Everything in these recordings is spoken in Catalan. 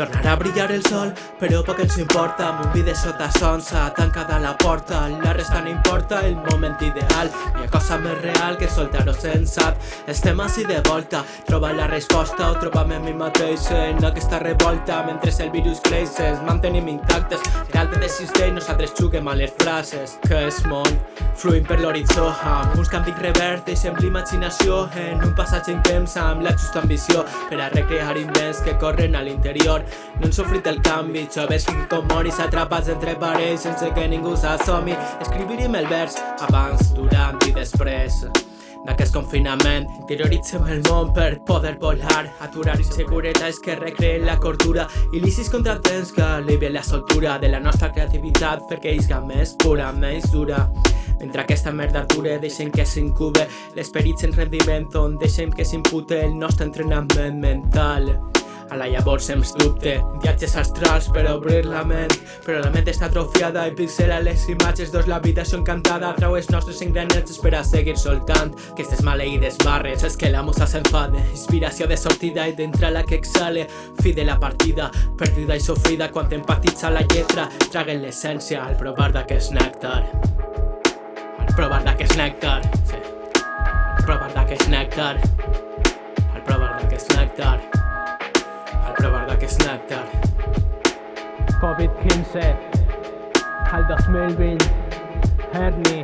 Tornarà a brillar el sol, però poc ens importa. Amb un vídeo sota sonsa, tancada la porta. La resta no importa, el moment ideal. Hi ha cosa més real que soltar-ho sensat. Estem així de volta, trobar la resposta o trobar-me a mi mateix en aquesta revolta. Mentre el virus creix, ens mantenim intactes. Real de desisteix, nosaltres juguem a les frases. Que és món, fluïm per l'horitzó, amb uns canvis revers, deixem l'imaginació en un passatge intens amb la justa ambició per a recrear invents que corren a l'interior. No hem sofrit el canvi, joves hikicomoris atrapats entre parells sense que ningú s'assomi. Escrivirim el vers abans, durant i després d'aquest confinament. Interioritzem el món per poder volar, aturar inseguretats que recreen la cordura, il·licis contratemps que alivien la soltura de la nostra creativitat perquè isga més pura, més dura. Mentre aquesta merda dure, deixem que s'incube l'esperit sense rendiment, deixem que s'impute el nostre entrenament mental. A la llavors se'ns dubte, viatges astrals per obrir la ment, però la ment està atrofiada i pixela les imatges d'os l'habitació encantada, trau els nostres engranatges per a seguir soltant aquestes maleïdes barres, és que la musa s'enfade, inspiració de sortida i d'entrar la que exhale, fi de la partida, perdida i sofrida quan empatitza la lletra, traguen l'essència al provar d'aquest nèctar. Al provar d'aquest nèctar, sí. Al provar d'aquest nèctar. Al provar d'aquest nèctar. Provar d'aquest nèctar. Covid-15 al 2020, Herni,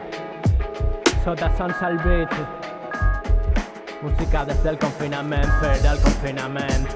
sota Son Salvit, música des del confinament per al confinament.